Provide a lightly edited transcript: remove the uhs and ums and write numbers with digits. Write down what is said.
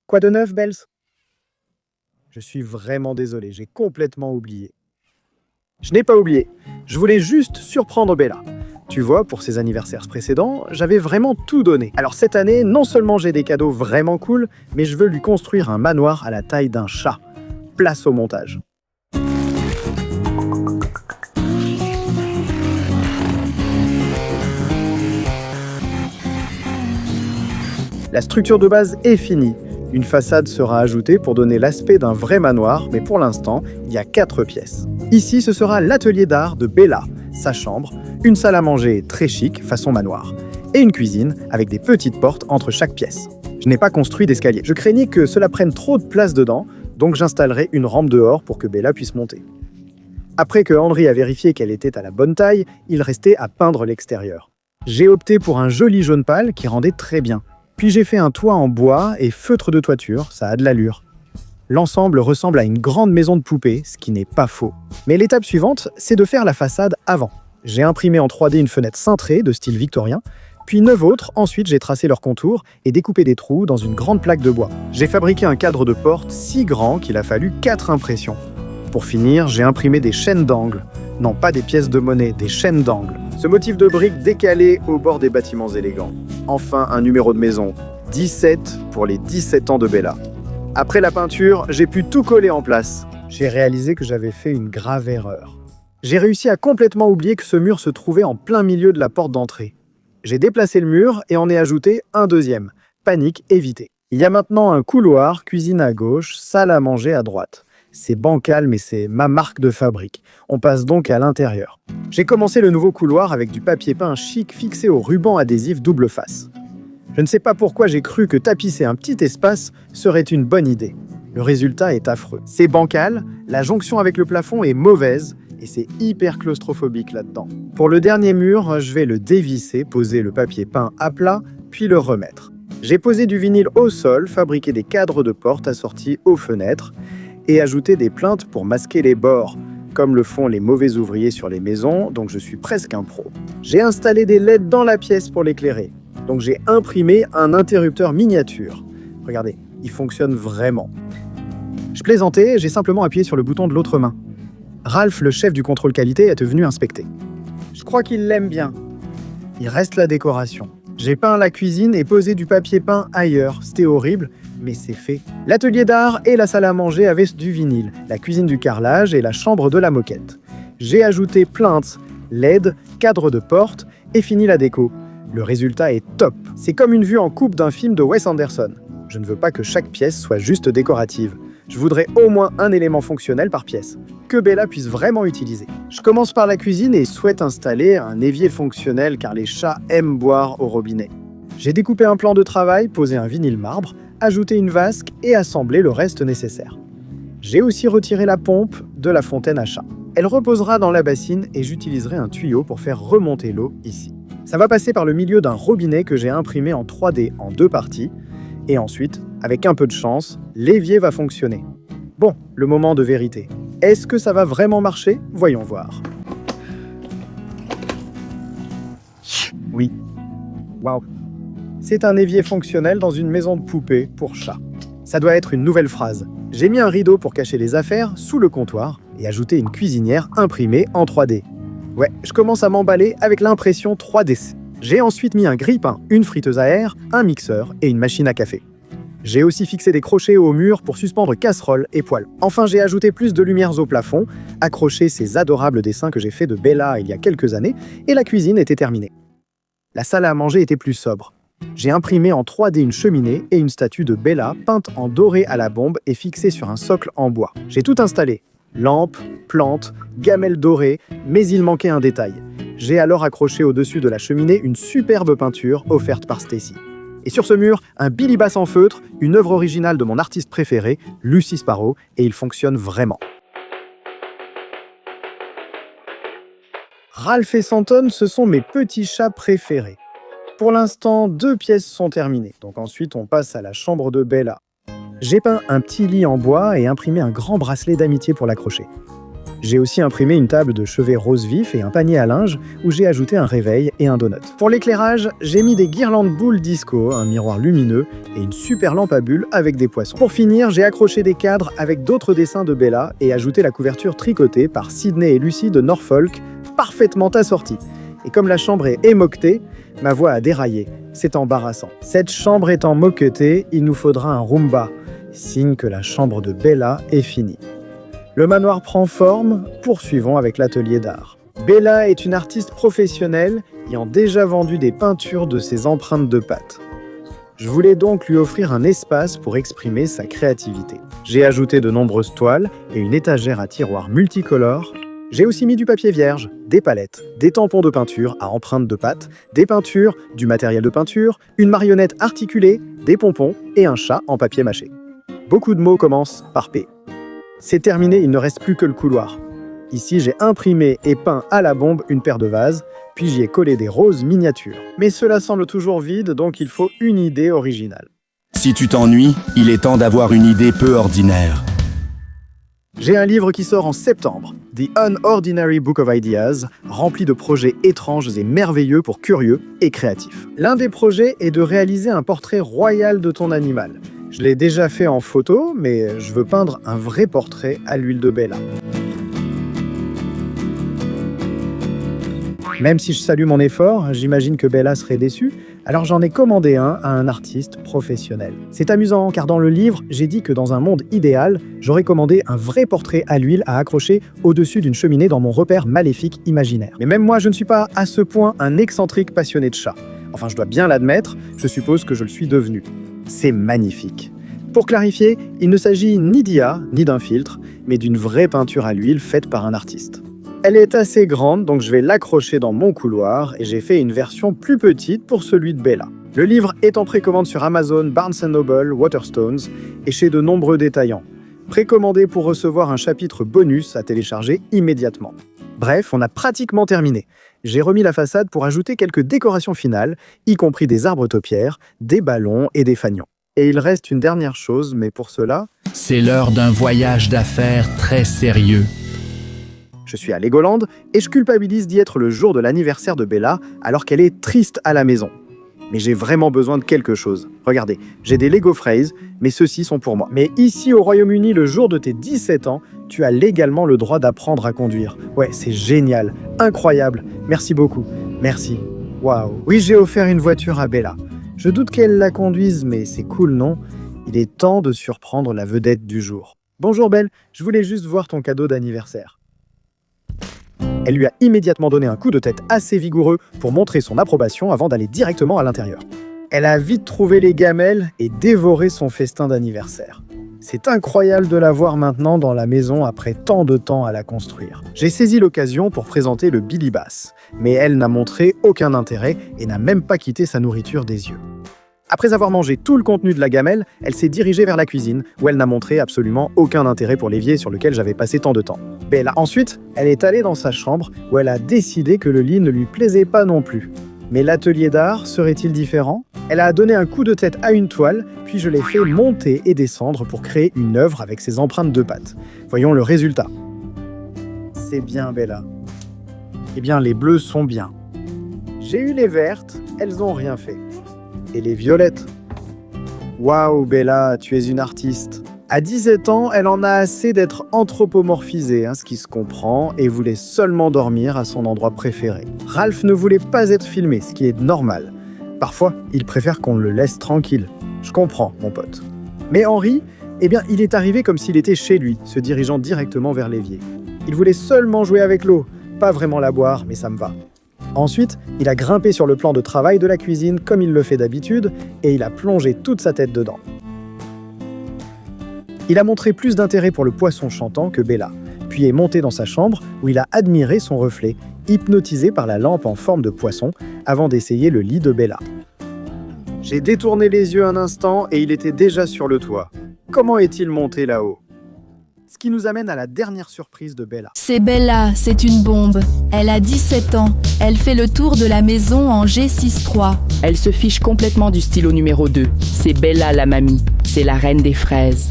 Quoi de neuf, Bells? Je suis vraiment désolé, j'ai complètement oublié. Je n'ai pas oublié, je voulais juste surprendre Bella. Tu vois, pour ses anniversaires précédents, j'avais vraiment tout donné. Alors cette année, non seulement j'ai des cadeaux vraiment cool, mais je veux lui construire un manoir à la taille d'un chat. Place au montage. La structure de base est finie. Une façade sera ajoutée pour donner l'aspect d'un vrai manoir, mais pour l'instant, il y a 4 pièces. Ici, ce sera l'atelier d'art de Bella, sa chambre, une salle à manger très chic, façon manoir, et une cuisine avec des petites portes entre chaque pièce. Je n'ai pas construit d'escalier. Je craignais que cela prenne trop de place dedans, donc j'installerai une rampe dehors pour que Bella puisse monter. Après que Henry a vérifié qu'elle était à la bonne taille, il restait à peindre l'extérieur. J'ai opté pour un joli jaune pâle qui rendait très bien. Puis j'ai fait un toit en bois et feutre de toiture, ça a de l'allure. L'ensemble ressemble à une grande maison de poupée, ce qui n'est pas faux. Mais l'étape suivante, c'est de faire la façade avant. J'ai imprimé en 3D une fenêtre cintrée de style victorien, puis 9 autres, ensuite j'ai tracé leurs contours et découpé des trous dans une grande plaque de bois. J'ai fabriqué un cadre de porte si grand qu'il a fallu 4 impressions. Pour finir, j'ai imprimé des chaînes d'angle. Non, pas des pièces de monnaie, des chaînes d'angle. Ce motif de briques décalé au bord des bâtiments élégants. Enfin, un numéro de maison. 17 pour les 17 ans de Bella. Après la peinture, j'ai pu tout coller en place. J'ai réalisé que j'avais fait une grave erreur. J'ai réussi à complètement oublier que ce mur se trouvait en plein milieu de la porte d'entrée. J'ai déplacé le mur et en ai ajouté un deuxième. Panique évitée. Il y a maintenant un couloir, cuisine à gauche, salle à manger à droite. C'est bancal, mais c'est ma marque de fabrique. On passe donc à l'intérieur. J'ai commencé le nouveau couloir avec du papier peint chic fixé au ruban adhésif double face. Je ne sais pas pourquoi j'ai cru que tapisser un petit espace serait une bonne idée. Le résultat est affreux. C'est bancal, la jonction avec le plafond est mauvaise, et c'est hyper claustrophobique là-dedans. Pour le dernier mur, je vais le dévisser, poser le papier peint à plat, puis le remettre. J'ai posé du vinyle au sol, fabriqué des cadres de porte assortis aux fenêtres, et ajouter des plinthes pour masquer les bords, comme le font les mauvais ouvriers sur les maisons, donc je suis presque un pro. J'ai installé des LED dans la pièce pour l'éclairer, donc j'ai imprimé un interrupteur miniature. Regardez, il fonctionne vraiment. Je plaisantais, j'ai simplement appuyé sur le bouton de l'autre main. Ralph, le chef du contrôle qualité, est venu inspecter. Je crois qu'il l'aime bien. Il reste la décoration. J'ai peint la cuisine et posé du papier peint ailleurs, c'était horrible, mais c'est fait. L'atelier d'art et la salle à manger avaient du vinyle, la cuisine du carrelage et la chambre de la moquette. J'ai ajouté plinthes, LED, cadre de porte et fini la déco. Le résultat est top. C'est comme une vue en coupe d'un film de Wes Anderson. Je ne veux pas que chaque pièce soit juste décorative. Je voudrais au moins un élément fonctionnel par pièce, que Bella puisse vraiment utiliser. Je commence par la cuisine et souhaite installer un évier fonctionnel car les chats aiment boire au robinet. J'ai découpé un plan de travail, posé un vinyle marbre, ajouté une vasque et assemblé le reste nécessaire. J'ai aussi retiré la pompe de la fontaine à chat. Elle reposera dans la bassine et j'utiliserai un tuyau pour faire remonter l'eau ici. Ça va passer par le milieu d'un robinet que j'ai imprimé en 3D en 2 parties. Et ensuite, avec un peu de chance, l'évier va fonctionner. Bon, le moment de vérité. Est-ce que ça va vraiment marcher? Voyons voir. Oui. Waouh. C'est un évier fonctionnel dans une maison de poupée pour chat. Ça doit être une nouvelle phrase. J'ai mis un rideau pour cacher les affaires sous le comptoir et ajouté une cuisinière imprimée en 3D. Ouais, je commence à m'emballer avec l'impression 3D. J'ai ensuite mis un grille-pain, une friteuse à air, un mixeur et une machine à café. J'ai aussi fixé des crochets au mur pour suspendre casseroles et poêles. Enfin, j'ai ajouté plus de lumières au plafond, accroché ces adorables dessins que j'ai faits de Bella il y a quelques années, et la cuisine était terminée. La salle à manger était plus sobre. J'ai imprimé en 3D une cheminée et une statue de Bella peinte en doré à la bombe et fixée sur un socle en bois. J'ai tout installé. Lampes, plantes, gamelles dorées, mais il manquait un détail. J'ai alors accroché au-dessus de la cheminée une superbe peinture offerte par Stacy. Et sur ce mur, un Billy Bass en feutre, une œuvre originale de mon artiste préféré, Lucy Sparrow, et il fonctionne vraiment. Ralph et Santon, ce sont mes petits chats préférés. Pour l'instant, 2 pièces sont terminées, donc ensuite on passe à la chambre de Bella. J'ai peint un petit lit en bois et imprimé un grand bracelet d'amitié pour l'accrocher. J'ai aussi imprimé une table de chevet rose vif et un panier à linge où j'ai ajouté un réveil et un donut. Pour l'éclairage, j'ai mis des guirlandes boules disco, un miroir lumineux et une super lampe à bulles avec des poissons. Pour finir, j'ai accroché des cadres avec d'autres dessins de Bella et ajouté la couverture tricotée par Sydney et Lucie de Norfolk, parfaitement assortie. Et comme la chambre est émoquetée, ma voix a déraillé. C'est embarrassant. Cette chambre étant moquetée, il nous faudra un Roomba, signe que la chambre de Bella est finie. Le manoir prend forme, poursuivons avec l'atelier d'art. Bella est une artiste professionnelle ayant déjà vendu des peintures de ses empreintes de pâte. Je voulais donc lui offrir un espace pour exprimer sa créativité. J'ai ajouté de nombreuses toiles et une étagère à tiroirs multicolores. J'ai aussi mis du papier vierge, des palettes, des tampons de peinture à empreintes de pâte, des peintures, du matériel de peinture, une marionnette articulée, des pompons et un chat en papier mâché. Beaucoup de mots commencent par P. C'est terminé, il ne reste plus que le couloir. Ici, j'ai imprimé et peint à la bombe une paire de vases, puis j'y ai collé des roses miniatures. Mais cela semble toujours vide, donc il faut une idée originale. Si tu t'ennuies, il est temps d'avoir une idée peu ordinaire. J'ai un livre qui sort en septembre, The Unordinary Book of Ideas, rempli de projets étranges et merveilleux pour curieux et créatifs. L'un des projets est de réaliser un portrait royal de ton animal. Je l'ai déjà fait en photo, mais je veux peindre un vrai portrait à l'huile de Bella. Même si je salue mon effort, j'imagine que Bella serait déçue, alors j'en ai commandé un à un artiste professionnel. C'est amusant, car dans le livre, j'ai dit que dans un monde idéal, j'aurais commandé un vrai portrait à l'huile à accrocher au-dessus d'une cheminée dans mon repère maléfique imaginaire. Mais même moi, je ne suis pas à ce point un excentrique passionné de chats. Enfin, je dois bien l'admettre, je suppose que je le suis devenu. C'est magnifique. Pour clarifier, il ne s'agit ni d'IA, ni d'un filtre, mais d'une vraie peinture à l'huile faite par un artiste. Elle est assez grande, donc je vais l'accrocher dans mon couloir et j'ai fait une version plus petite pour celui de Bella. Le livre est en précommande sur Amazon, Barnes & Noble, Waterstones et chez de nombreux détaillants. Précommandez pour recevoir un chapitre bonus à télécharger immédiatement. Bref, on a pratiquement terminé. J'ai remis la façade pour ajouter quelques décorations finales, y compris des arbres taupières, des ballons et des fanions. Et il reste une dernière chose, mais pour cela... C'est l'heure d'un voyage d'affaires très sérieux. Je suis à Legoland et je culpabilise d'y être le jour de l'anniversaire de Bella alors qu'elle est triste à la maison. Mais j'ai vraiment besoin de quelque chose. Regardez, j'ai des Lego Phrase, mais ceux-ci sont pour moi. Mais ici au Royaume-Uni, le jour de tes 17 ans, tu as légalement le droit d'apprendre à conduire. Ouais, c'est génial, incroyable. Merci beaucoup. Merci. Waouh. Oui, j'ai offert une voiture à Bella. Je doute qu'elle la conduise, mais c'est cool, non? Il est temps de surprendre la vedette du jour. Bonjour Belle, je voulais juste voir ton cadeau d'anniversaire. Elle lui a immédiatement donné un coup de tête assez vigoureux pour montrer son approbation avant d'aller directement à l'intérieur. Elle a vite trouvé les gamelles et dévoré son festin d'anniversaire. C'est incroyable de la voir maintenant dans la maison après tant de temps à la construire. J'ai saisi l'occasion pour présenter le Billy Bass, mais elle n'a montré aucun intérêt et n'a même pas quitté sa nourriture des yeux. Après avoir mangé tout le contenu de la gamelle, elle s'est dirigée vers la cuisine, où elle n'a montré absolument aucun intérêt pour l'évier sur lequel j'avais passé tant de temps. Bella. Ensuite, elle est allée dans sa chambre, où elle a décidé que le lit ne lui plaisait pas non plus. Mais l'atelier d'art serait-il différent? Elle a donné un coup de tête à une toile, puis je l'ai fait monter et descendre pour créer une œuvre avec ses empreintes de pâte. Voyons le résultat. C'est bien, Bella. Eh bien, les bleus sont bien. J'ai eu les vertes, elles n'ont rien fait. Et les violettes. Waouh, Bella, tu es une artiste. À 17 ans, elle en a assez d'être anthropomorphisée, ce qui se comprend, et voulait seulement dormir à son endroit préféré. Ralph ne voulait pas être filmé, ce qui est normal. Parfois, il préfère qu'on le laisse tranquille. Je comprends, mon pote. Mais Henry, il est arrivé comme s'il était chez lui, se dirigeant directement vers l'évier. Il voulait seulement jouer avec l'eau, pas vraiment la boire, mais ça me va. Ensuite, il a grimpé sur le plan de travail de la cuisine comme il le fait d'habitude et il a plongé toute sa tête dedans. Il a montré plus d'intérêt pour le poisson chantant que Bella, puis est monté dans sa chambre où il a admiré son reflet, hypnotisé par la lampe en forme de poisson avant d'essayer le lit de Bella. J'ai détourné les yeux un instant et il était déjà sur le toit. Comment est-il monté là-haut? Ce qui nous amène à la dernière surprise de Bella. C'est Bella, c'est une bombe. Elle a 17 ans. Elle fait le tour de la maison en G6-3. Elle se fiche complètement du stylo numéro 2. C'est Bella la mamie. C'est la reine des fraises.